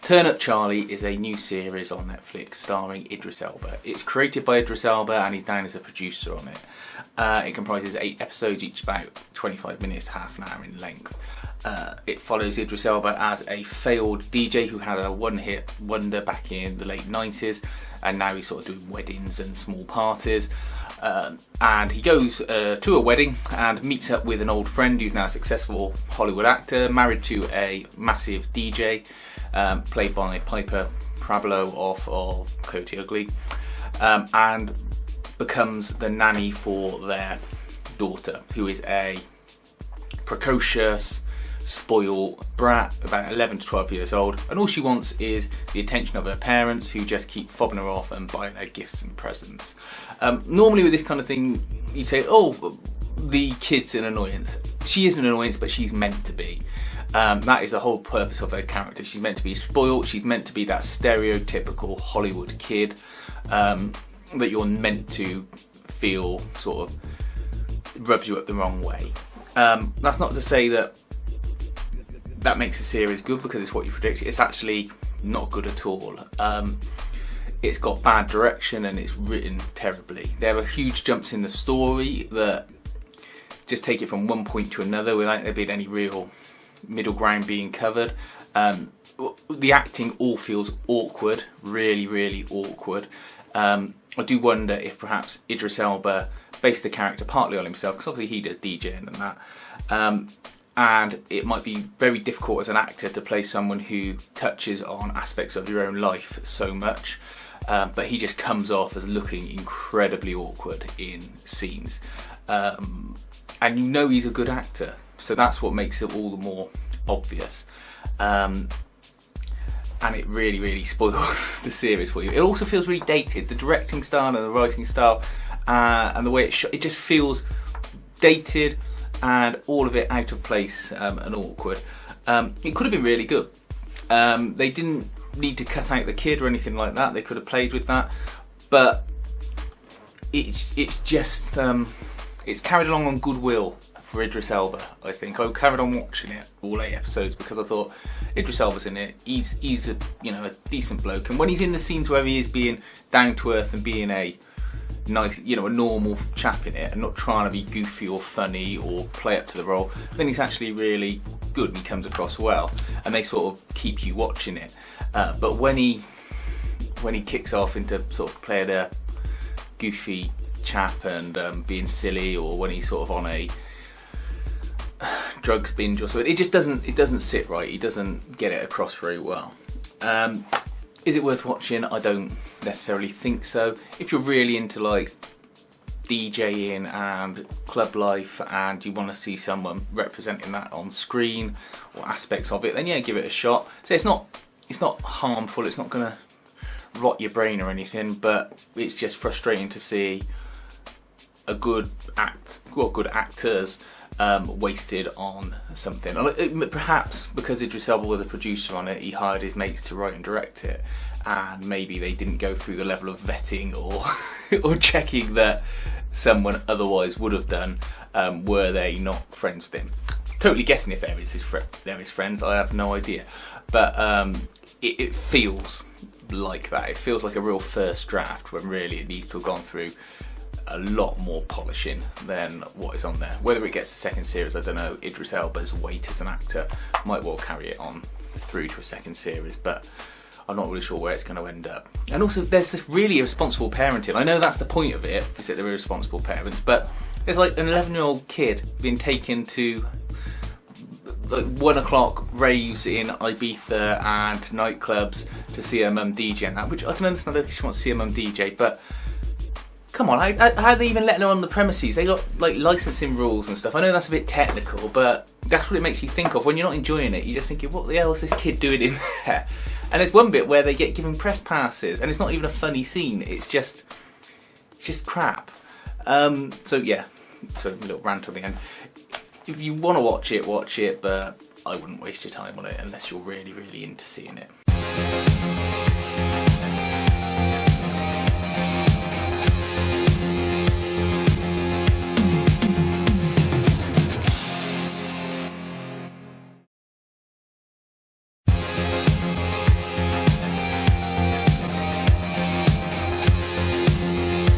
Turn Up Charlie is a new series on Netflix starring Idris Elba. It's created by Idris Elba and he's down as a producer on it. It comprises 8 episodes, each about 25 minutes to half an hour in length. It follows Idris Elba as a failed DJ who had a one-hit wonder back in the late 90s, and now he's sort of doing weddings and small parties. And he goes to a wedding and meets up with an old friend who's now a successful Hollywood actor, married to a massive DJ, played by Piper Perabo of Coyote Ugly, and becomes the nanny for their daughter, who is a precocious, spoiled brat, about 11 to 12 years old, and all she wants is the attention of her parents, who just keep fobbing her off and buying her gifts and presents. Normally with this kind of thing, you'd say, oh, the kid's an annoyance. She is an annoyance, but she's meant to be. That is the whole purpose of her character. She's meant to be spoiled, she's meant to be that stereotypical Hollywood kid that you're meant to feel sort of rubs you up the wrong way. That's not to say that makes the series good because it's what you predict. It's actually not good at all. It's got bad direction and it's written terribly. There are huge jumps in the story that just take it from one point to another without there being any real middle ground being covered. The acting all feels awkward, really awkward. I do wonder if perhaps Idris Elba based the character partly on himself, because obviously he does DJing and that. And it might be very difficult as an actor to play someone who touches on aspects of your own life so much, but he just comes off as looking incredibly awkward in scenes. And you know he's a good actor, so that's what makes it all the more obvious. And it really spoils the series for you. It also feels really dated. The directing style and the writing style and the way it's shot, it just feels dated and all of it out of place and awkward. It could have been really good. They didn't need to cut out the kid or anything like that. They could have played with that, but it's just it's carried along on goodwill for Idris Elba. I think I carried on watching it all 8 episodes because I thought Idris Elba's in it. He's a a decent bloke, and when he's in the scenes where he is being down to earth and being a nice, a normal chap in it and not trying to be goofy or funny or play up to the role, then he's actually really good and he comes across well, and they sort of keep you watching it. But when he kicks off into sort of playing a goofy chap and being silly, or when he's sort of on a drugs binge or something, it doesn't sit right. He doesn't get it across very well. Is it worth watching? I don't necessarily think so. If you're really into like DJing and club life and you want to see someone representing that on screen or aspects of it, then yeah, give it a shot. So it's not harmful, it's not going to rot your brain or anything, but it's just frustrating to see good actors wasted on something. Perhaps because Idris Elba was a producer on it, he hired his mates to write and direct it, and maybe they didn't go through the level of vetting or checking that someone otherwise would have done were they not friends with him. Totally guessing if they're his friends, I have no idea, but it feels like that. It feels like a real first draft when really it needs to have gone through a lot more polishing than what is on there. Whether it gets a second series, I don't know. Idris Elba's weight as an actor might well carry it on through to a second series, but I'm not really sure where it's going to end up. And also there's this really irresponsible parenting. I know that's the point of it, is that they're irresponsible parents, but there's like an 11-year-old kid being taken to like 1 o'clock raves in Ibiza and nightclubs to see her mum DJ and that, which I can understand if she wants to see her mum DJ, but come on, how are they even letting her on the premises? They got like licensing rules and stuff. I know that's a bit technical, but that's what it makes you think of when you're not enjoying it. You're just thinking, what the hell is this kid doing in there? And there's one bit where they get given press passes, and it's not even a funny scene. It's just crap. So yeah, so a little rant on the end. If you want to watch it, but I wouldn't waste your time on it unless you're really into seeing it.